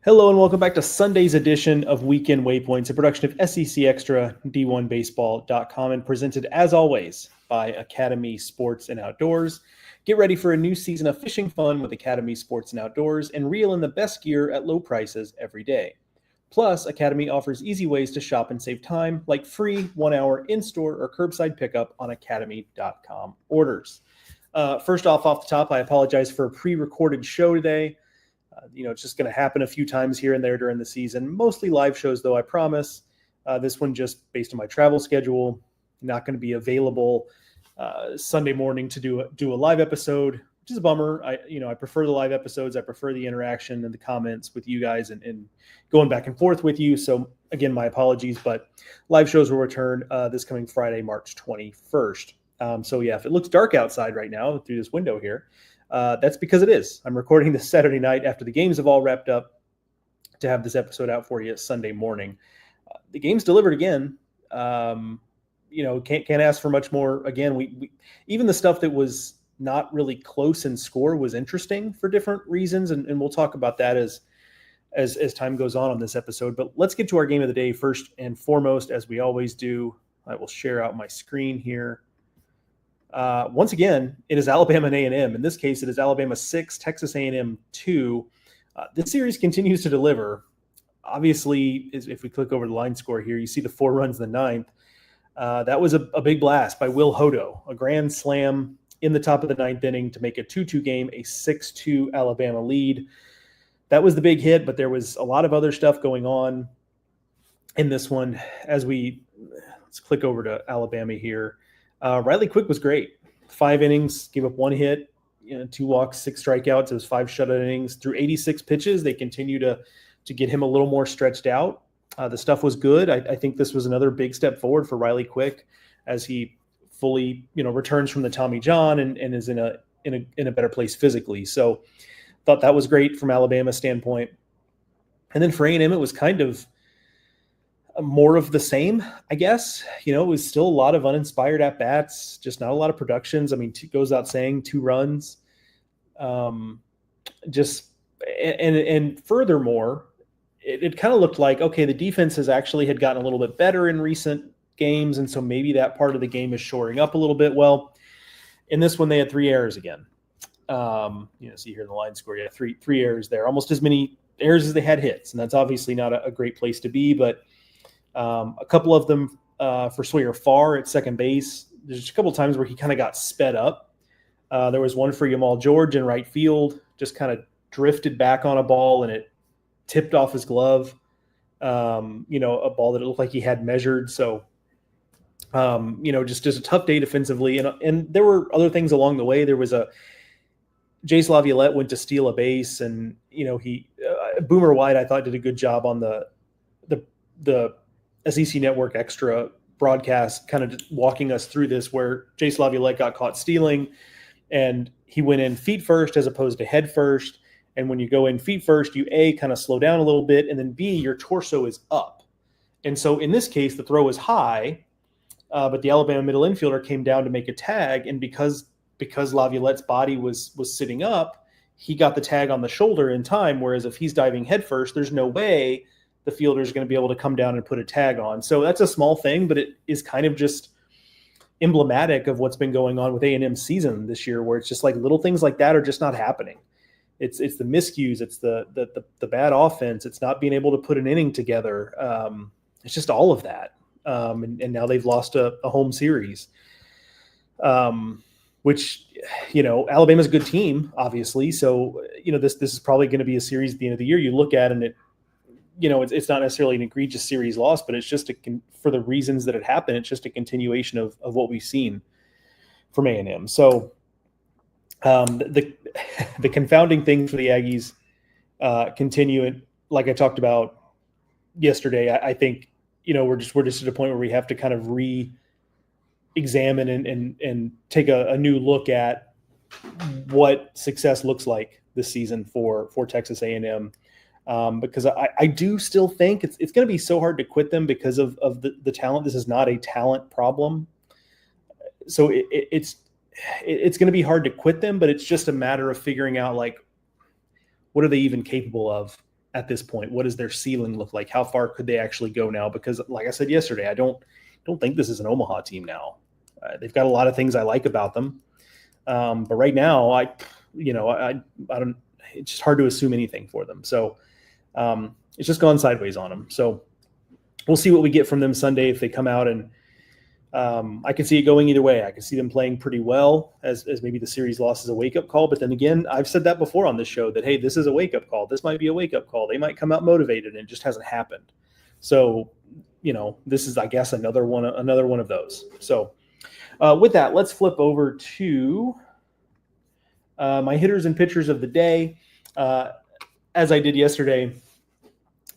Hello and welcome back to Sunday's edition of Weekend Waypoints, a production of SEC Extra, D1Baseball.com, and presented as always by Academy Sports and Outdoors. Get ready for a new season of fishing fun with Academy Sports and Outdoors and reel in the best gear at low prices every day. Plus, Academy offers easy ways to shop and save time, like free 1-hour in-store or curbside pickup on academy.com orders. First off the top, I apologize for a pre-recorded show today. It's just going to happen a few times here and there during the season. Mostly live shows, though, I promise. This one just based on my travel schedule, not going to be available Sunday morning to do a live episode, which is a bummer. I prefer the live episodes. I prefer the interaction and the comments with you guys and going back and forth with you. So again, my apologies, but live shows will return this coming Friday, March 21st. If it looks dark outside right now through this window here, that's because it is. I'm recording this Saturday night after the games have all wrapped up to have this episode out for you Sunday morning. The game's delivered again. Can't ask for much more. Again, we even the stuff that was not really close in score was interesting for different reasons, and we'll talk about that as time goes on this episode. But let's get to our game of the day first and foremost, as we always do. I will share out my screen here. Once again, it is Alabama and A&M. In this case, it is Alabama 6, Texas A&M 2. This series continues to deliver. Obviously, if we click over the line score here, you see the 4 runs in the ninth. That was a big blast by Will Hodo, a grand slam in the top of the ninth inning to make a 2-2 game, a 6-2 Alabama lead. That was the big hit, but there was a lot of other stuff going on in this one. Let's click over to Alabama here. Riley Quick was great. 5 innings, gave up 1 hit, 2 walks, 6 strikeouts. It was 5 shutout innings. Through 86 pitches, they continue to get him a little more stretched out. The stuff was good. I think this was another big step forward for Riley Quick as he fully, returns from the Tommy John and is in a better place physically. So thought that was great from Alabama's standpoint. And then for A&M, it was kind of more of the same, I guess. It was still a lot of uninspired at-bats, just not a lot of productions. I mean, goes out saying 2 runs. And furthermore, it kind of looked like, okay, the defense had gotten a little bit better in recent games, and so maybe that part of the game is shoring up a little bit. Well, in this one, they had 3 errors again. See here in the line score, yeah, three errors there, almost as many errors as they had hits, and that's obviously not a great place to be, but a couple of them for Sawyer Farr at second base. There's a couple of times where he kind of got sped up. There was one for Jamal George in right field, just kind of drifted back on a ball and it tipped off his glove. A ball that it looked like he had measured. So, just a tough day defensively. And there were other things along the way. There was Jace Laviolette went to steal a base, and Boomer White, I thought, did a good job on the SEC Network Extra broadcast, kind of walking us through this, where Jace Laviolette got caught stealing, and he went in feet first as opposed to head first. And when you go in feet first, you kind of slow down a little bit, and then B, your torso is up. And so in this case, the throw was high, but the Alabama middle infielder came down to make a tag, and because Laviolette's body was sitting up, he got the tag on the shoulder in time, whereas if he's diving head first, there's no way the fielder is going to be able to come down and put a tag on. So that's a small thing, but it is kind of just emblematic of what's been going on with A&M's season this year, where it's just like little things like that are just not happening. It's the miscues, it's the bad offense, it's not being able to put an inning together. It's just all of that. And now they've lost a home series, which, Alabama's a good team, obviously. So, this is probably going to be a series at the end of the year. You look at and it's not necessarily an egregious series loss, but it's just for the reasons that it happened, it's just a continuation of what we've seen from A&M. So the confounding thing for the Aggies continue. And like I talked about yesterday, I think, we're just at a point where we have to kind of re-examine and take a new look at what success looks like this season for Texas A&M. Because I do still think it's going to be so hard to quit them because of the talent. This is not a talent problem. So it's going to be hard to quit them, but it's just a matter of figuring out, like, what are they even capable of at this point? What does their ceiling look like? How far could they actually go now? Because like I said yesterday, I don't think this is an Omaha team now. They've got a lot of things I like about them. But right now, I don't, it's just hard to assume anything for them. So it's just gone sideways on them. So we'll see what we get from them Sunday if they come out, and I can see it going either way. I can see them playing pretty well as maybe the series loss is a wake-up call. But then again, I've said that before on this show that, hey, this is a wake-up call. This might be a wake-up call. They might come out motivated, and it just hasn't happened. So, this is, I guess, another one of those. So with that, let's flip over to my hitters and pitchers of the day. As I did yesterday,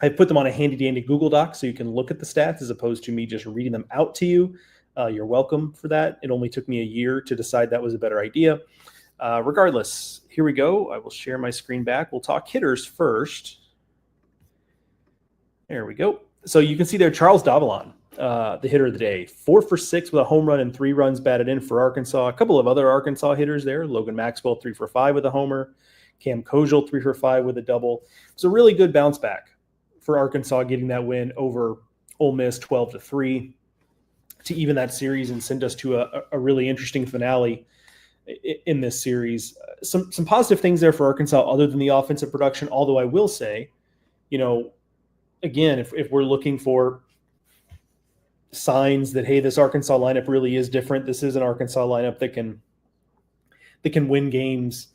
I put them on a handy-dandy Google Doc so you can look at the stats as opposed to me just reading them out to you. You're welcome for that. It only took me a year to decide that was a better idea. Regardless, here we go. I will share my screen back. We'll talk hitters first. There we go. So you can see there Charles Davalon, the hitter of the day, 4 for 6 with a home run and 3 runs batted in for Arkansas. A couple of other Arkansas hitters there. Logan Maxwell, 3 for 5 with a homer. Cam Kojal, 3 for 5 with a double. It's a really good bounce back for Arkansas, getting that win over Ole Miss 12-3 to even that series and send us to a really interesting finale in this series. Some positive things there for Arkansas other than the offensive production, although I will say, again, if we're looking for signs that, hey, this Arkansas lineup really is different, this is an Arkansas lineup that can win games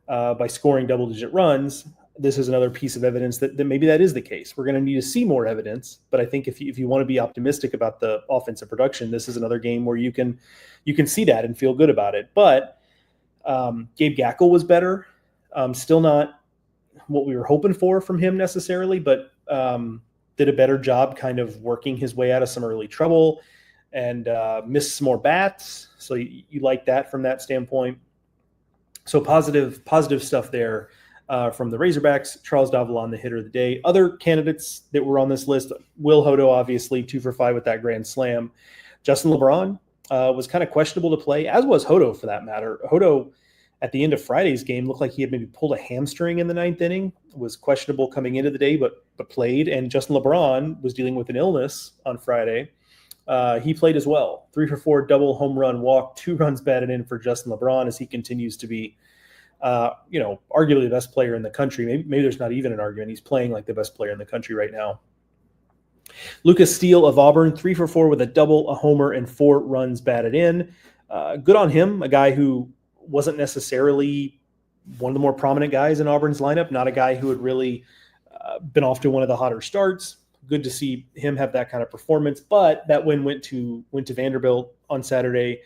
by scoring double-digit runs, this is another piece of evidence that maybe that is the case. We're going to need to see more evidence, but I think if you want to be optimistic about the offensive production, this is another game where you can see that and feel good about it. But Gabe Gackel was better. Still not what we were hoping for from him necessarily, but did a better job kind of working his way out of some early trouble and missed some more bats. So you like that from that standpoint. So positive stuff there. From the Razorbacks, Charles Davalon, the hitter of the day. Other candidates that were on this list, Will Hodo, obviously, 2 for 5 with that grand slam. Justin LeBron was kind of questionable to play, as was Hodo for that matter. Hodo, at the end of Friday's game, looked like he had maybe pulled a hamstring in the 9th inning, was questionable coming into the day, but played. And Justin LeBron was dealing with an illness on Friday. He played as well. 3 for 4, double, home run, walk, 2 runs batted in for Justin LeBron as he continues to be arguably the best player in the country. Maybe there's not even an argument. He's playing like the best player in the country right now. Lucas Steele of Auburn, 3 for 4 with a double, a homer, and 4 runs batted in. Good on him, a guy who wasn't necessarily one of the more prominent guys in Auburn's lineup, not a guy who had really been off to one of the hotter starts. Good to see him have that kind of performance, but that win went to Vanderbilt on Saturday.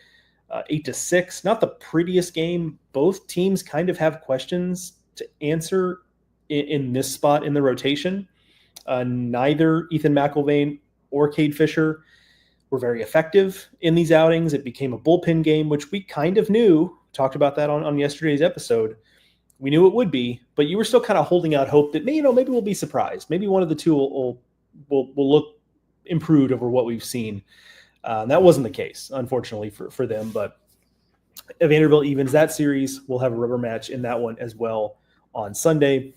8-6, not the prettiest game. Both teams kind of have questions to answer in this spot in the rotation. Neither Ethan McIlvain or Cade Fisher were very effective in these outings. It became a bullpen game, which we kind of knew. Talked about that on yesterday's episode. We knew it would be, but you were still kind of holding out hope that maybe we'll be surprised. Maybe one of the two will look improved over what we've seen. That wasn't the case, unfortunately, for them. But Vanderbilt evens that series. We'll have a rubber match in that one as well on Sunday.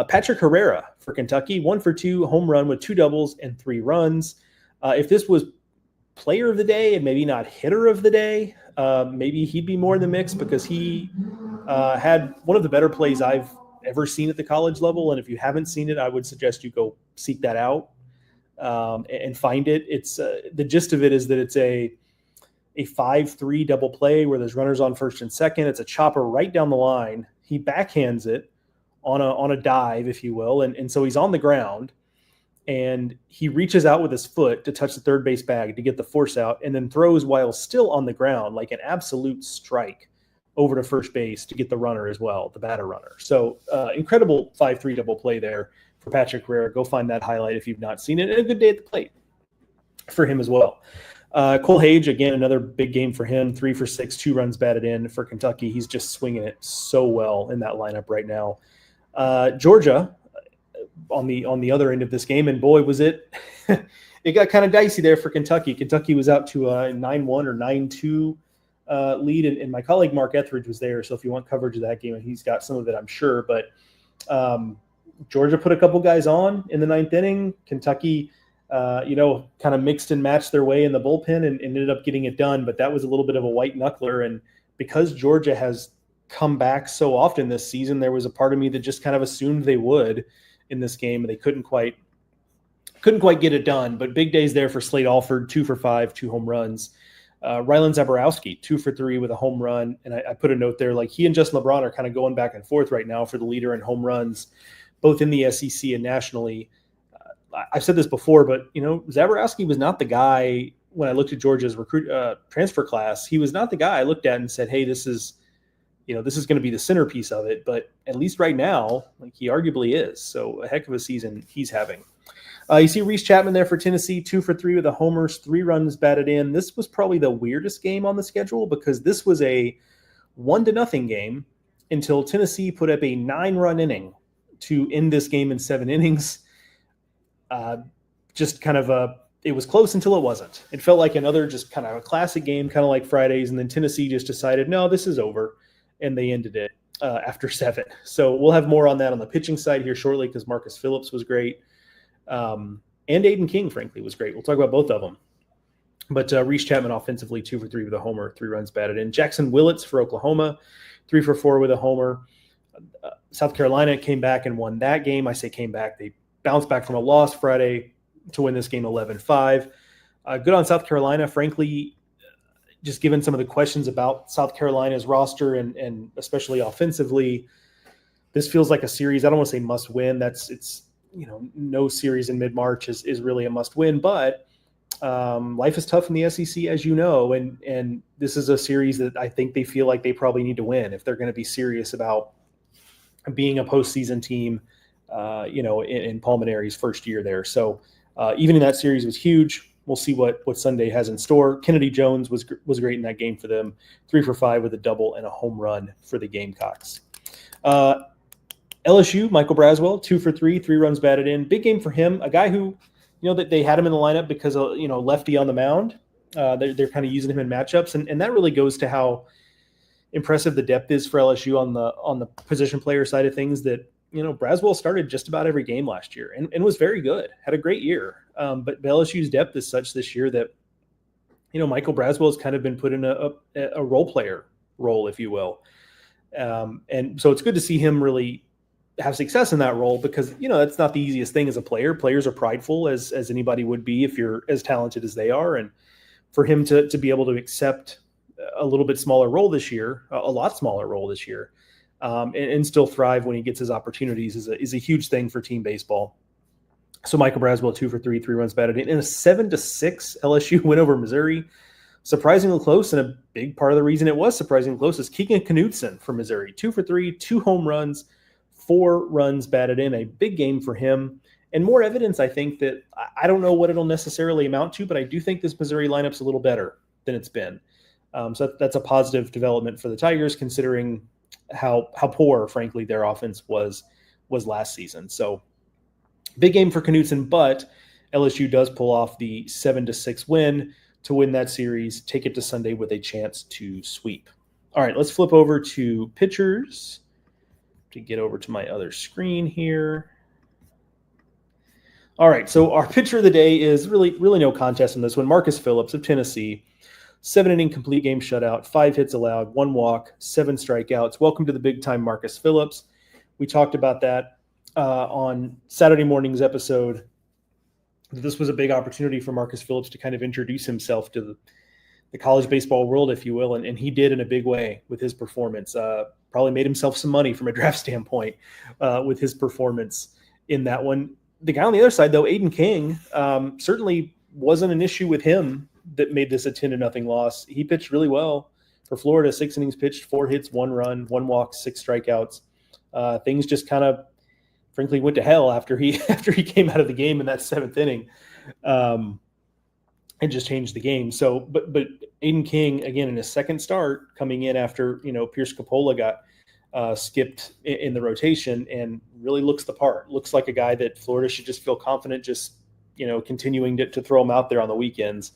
Patrick Herrera for Kentucky, 1 for 2, home run with 2 doubles and 3 runs. If this was player of the day and maybe not hitter of the day, maybe he'd be more in the mix because he had one of the better plays I've ever seen at the college level. And if you haven't seen it, I would suggest you go seek that out. And find it. It's the gist of it is that it's a 5-3 double play where there's runners on first and second. It's a chopper right down the line. He backhands it on a dive, if you will, and so he's on the ground, and he reaches out with his foot to touch the third base bag to get the force out, and then throws while still on the ground like an absolute strike over to first base to get the runner as well, the batter runner. So incredible 5-3 double play there for Patrick Herrera. Go find that highlight if you've not seen it. And a good day at the plate for him as well. Cole Hage, again, another big game for him. 3 for 6, 2 runs batted in for Kentucky. He's just swinging it so well in that lineup right now. Georgia on the other end of this game, and boy, was it it got kind of dicey there for Kentucky. Kentucky was out to a 9-1 or 9-2 lead, and my colleague Mark Etheridge was there. So if you want coverage of that game, and he's got some of it, I'm sure. But Georgia put a couple guys on in the ninth inning. Kentucky, kind of mixed and matched their way in the bullpen and ended up getting it done. But that was a little bit of a white knuckler. And because Georgia has come back so often this season, there was a part of me that just kind of assumed they would in this game. They couldn't quite get it done. But big days there for Slade Alford, 2 for 5, 2 home runs. Rylan Zaborowski, 2 for 3 with a home run. And I put a note there, like he and Justin LeBron are kind of going back and forth right now for the leader in home runs, both in the SEC and nationally. I've said this before, but Zaborowski was not the guy when I looked at Georgia's transfer class. He was not the guy I looked at and said, "Hey, this is going to be the centerpiece of it." But at least right now, like he arguably is. So a heck of a season he's having. You see Reese Chapman there for Tennessee, 2 for 3 with a homers, 3 runs batted in. This was probably the weirdest game on the schedule because this was a 1-0 game until Tennessee put up a 9-run inning to end this game in 7 innings. Just kind of it was close until it wasn't. It felt like another just kind of a classic game, kind of like Fridays. And then Tennessee just decided, no, this is over. And they ended it after 7. So we'll have more on that on the pitching side here shortly because Marcus Phillips was great. And Aiden King, frankly, was great. We'll talk about both of them. But Reese Chapman offensively, 2 for 3 with a homer, 3 runs batted in. Jackson Willits for Oklahoma, 3 for 4 with a homer. South Carolina came back and won that game. I say came back. They bounced back from a loss Friday to win this game 11-5. Good on South Carolina, frankly, just given some of the questions about South Carolina's roster and especially offensively. This feels like a series. I don't want to say must win. No series in mid-March is really a must win, but life is tough in the SEC, as you know, and this is a series that I think they feel like they probably need to win if they're going to be serious about being a postseason team, in Paul Maneri's first year there. So even in that series was huge. We'll see what Sunday has in store. Kennedy Jones was great in that game for them, 3 for 5 with a double and a home run for the Gamecocks. LSU, Michael Braswell, 2 for 3, 3 runs batted in. Big game for him, a guy who, that they had him in the lineup because of, lefty on the mound. They're kind of using him in matchups, and that really goes to how impressive the depth is for LSU on the position player side of things. That Braswell started just about every game last year and was very good, had a great year. But LSU's depth is such this year that Michael Braswell has kind of been put in a role player role, if you will, and so it's good to see him really have success in that role because that's not the easiest thing as a player. Players are prideful as anybody would be if you're as talented as they are, and for him to be able to accept a little bit smaller role this year, a lot smaller role this year, and still thrive when he gets his opportunities is a huge thing for team baseball. So Michael Braswell, 2 for 3, 3 runs batted in a 7-6 LSU win over Missouri. Surprisingly close, and a big part of the reason it was surprisingly close is Keegan Knutson from Missouri, 2 for 3, 2 home runs, 4 runs batted in, a big game for him. And more evidence, I think, that I don't know what it'll necessarily amount to, but I do think this Missouri lineup's a little better than it's been. So that's a positive development for the Tigers, considering how poor, frankly, their offense was last season. So big game for Knutson, but LSU does pull off the 7-6 win to win that series, take it to Sunday with a chance to sweep. All right, let's flip over to pitchers to get over to my other screen here. All right, so our pitcher of the day is really no contest in this one. Marcus Phillips of Tennessee, 7-inning complete game shutout, 5 hits allowed, 1 walk, 7 strikeouts. Welcome to the big time, Marcus Phillips. We talked about that on Saturday morning's episode. This was a big opportunity for Marcus Phillips to kind of introduce himself to the college baseball world, if you will, and he did in a big way with his performance. Probably made himself some money from a draft standpoint with his performance in that one. The guy on the other side, though, Aiden King, certainly wasn't an issue with him that made this a 10-0 loss. He pitched really well for Florida, 6 innings pitched, 4 hits, 1 run, 1 walk, 6 strikeouts. Things just kind of, frankly, went to hell after he came out of the game in that 7th inning. And just changed the game. So, but Aiden King, again, in his second start, coming in after, Pierce Coppola got skipped in the rotation, and really looks the part. Looks like a guy that Florida should just feel confident just, continuing to throw him out there on the weekends.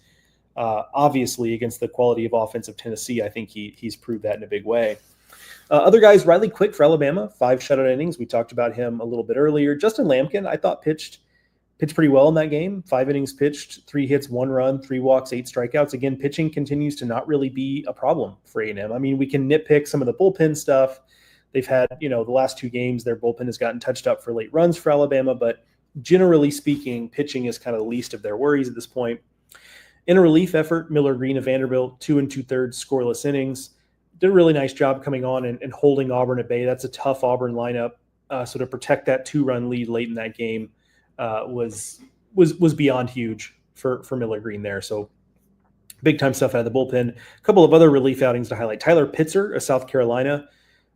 Obviously, against the quality of offense of Tennessee, I think he's proved that in a big way. Other guys, Riley Quick for Alabama, 5 shutout innings. We talked about him a little bit earlier. Justin Lampkin, I thought pitched pretty well in that game. 5 innings pitched, 3 hits, 1 run, 3 walks, 8 strikeouts. Again, pitching continues to not really be a problem for A&M. I mean, we can nitpick some of the bullpen stuff. They've had, the last 2 games, their bullpen has gotten touched up for late runs for Alabama, but generally speaking, pitching is kind of the least of their worries at this point. In a relief effort, Miller Green of Vanderbilt, 2 2/3 scoreless innings. Did a really nice job coming on and holding Auburn at bay. That's a tough Auburn lineup. So to protect that 2-run lead late in that game was beyond huge for Miller Green there. So big time stuff out of the bullpen. A couple of other relief outings to highlight. Tyler Pitzer of South Carolina,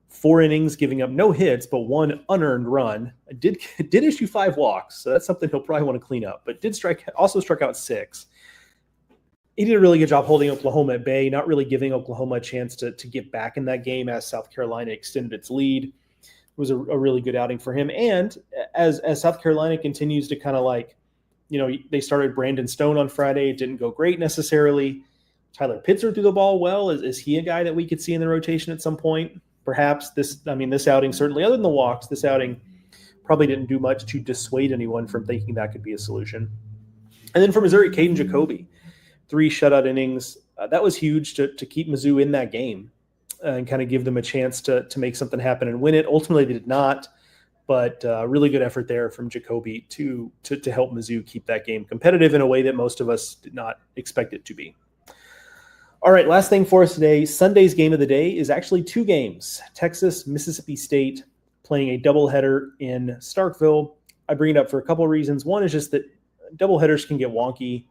4 innings, giving up no hits, but 1 unearned run. Did issue 5 walks, so that's something he'll probably want to clean up. But also struck out 6. He did a really good job holding Oklahoma at bay, not really giving Oklahoma a chance to get back in that game as South Carolina extended its lead. It was a really good outing for him. And as South Carolina continues to kind of they started Brandon Stone on Friday. It didn't go great necessarily. Tyler Pitzer threw the ball well. Is he a guy that we could see in the rotation at some point? Perhaps this outing, certainly, other than the walks, this outing probably didn't do much to dissuade anyone from thinking that could be a solution. And then for Missouri, Caden Jacoby. 3 shutout innings. That was huge to keep Mizzou in that game and kind of give them a chance to make something happen and win it. Ultimately, they did not, but really good effort there from Jacoby to help Mizzou keep that game competitive in a way that most of us did not expect it to be. All right, last thing for us today. Sunday's game of the day is actually 2 games. Texas, Mississippi State playing a doubleheader in Starkville. I bring it up for a couple of reasons. One is just that doubleheaders can get wonky.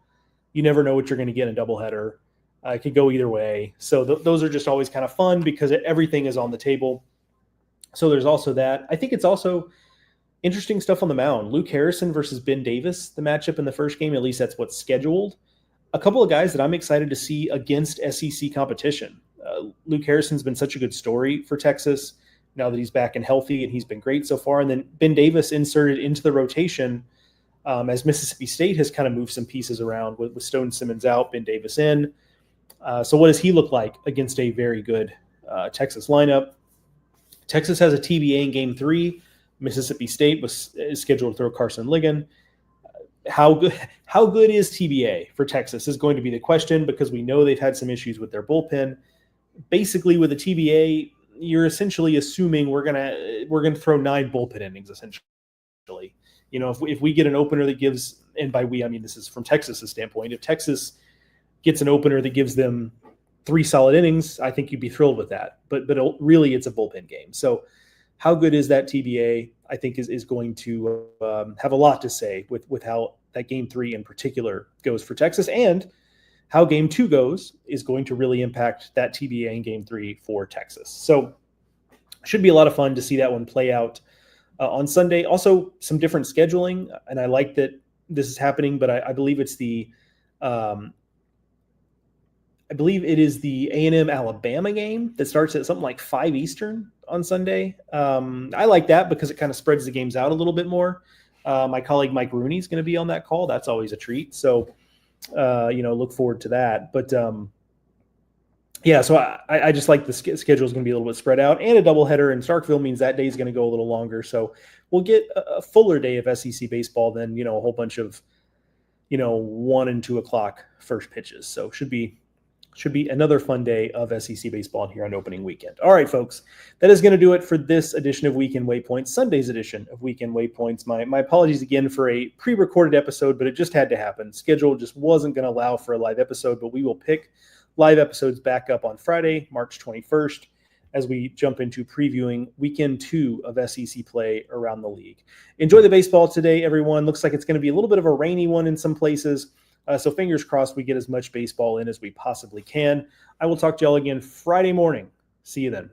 You never know what you're going to get in a doubleheader. It could go either way. So those are just always kind of fun because everything is on the table. So there's also that. I think it's also interesting stuff on the mound. Luke Harrison versus Ben Davis, the matchup in the first game, at least that's what's scheduled. A couple of guys that I'm excited to see against SEC competition. Luke Harrison's been such a good story for Texas now that he's back and healthy, and he's been great so far. And then Ben Davis inserted into the rotation as Mississippi State has kind of moved some pieces around with Stone Simmons out, Ben Davis in. So what does he look like against a very good Texas lineup? Texas has a TBA in Game 3. Mississippi State is scheduled to throw Carson Ligon. How good is TBA for Texas is going to be the question because we know they've had some issues with their bullpen. Basically, with a TBA, you're essentially assuming we're gonna throw 9 bullpen innings essentially. If we get an opener that gives, and by we I mean this is from Texas's standpoint, if Texas gets an opener that gives them 3 solid innings, I think you'd be thrilled with that. But really, it's a bullpen game. So how good is that TBA? I think is going to have a lot to say with how that Game 3 in particular goes for Texas, and how Game 2 goes is going to really impact that TBA in Game 3 for Texas. So should be a lot of fun to see that one play out on Sunday. Also, some different scheduling, and I like that this is happening, but I believe it's the it is the A&M Alabama game that starts at something like 5 Eastern on Sunday. I like that because it kind of spreads the games out a little bit more. My colleague Mike Rooney is going to be on that call. That's always a treat. So, look forward to that. But so I just like the schedule is going to be a little bit spread out, and a doubleheader in Starkville means that day is going to go a little longer. So we'll get a fuller day of SEC baseball than, a whole bunch of, 1 and 2 o'clock first pitches. So should be another fun day of SEC baseball here on opening weekend. All right, folks, that is going to do it for this edition of Weekend Waypoints, Sunday's edition of Weekend Waypoints. My apologies again for a pre-recorded episode, but it just had to happen. Schedule just wasn't going to allow for a live episode, but we will pick live episodes back up on Friday, March 21st, as we jump into previewing Weekend 2 of SEC play around the league. Enjoy the baseball today, everyone. Looks like it's going to be a little bit of a rainy one in some places. So fingers crossed we get as much baseball in as we possibly can. I will talk to y'all again Friday morning. See you then.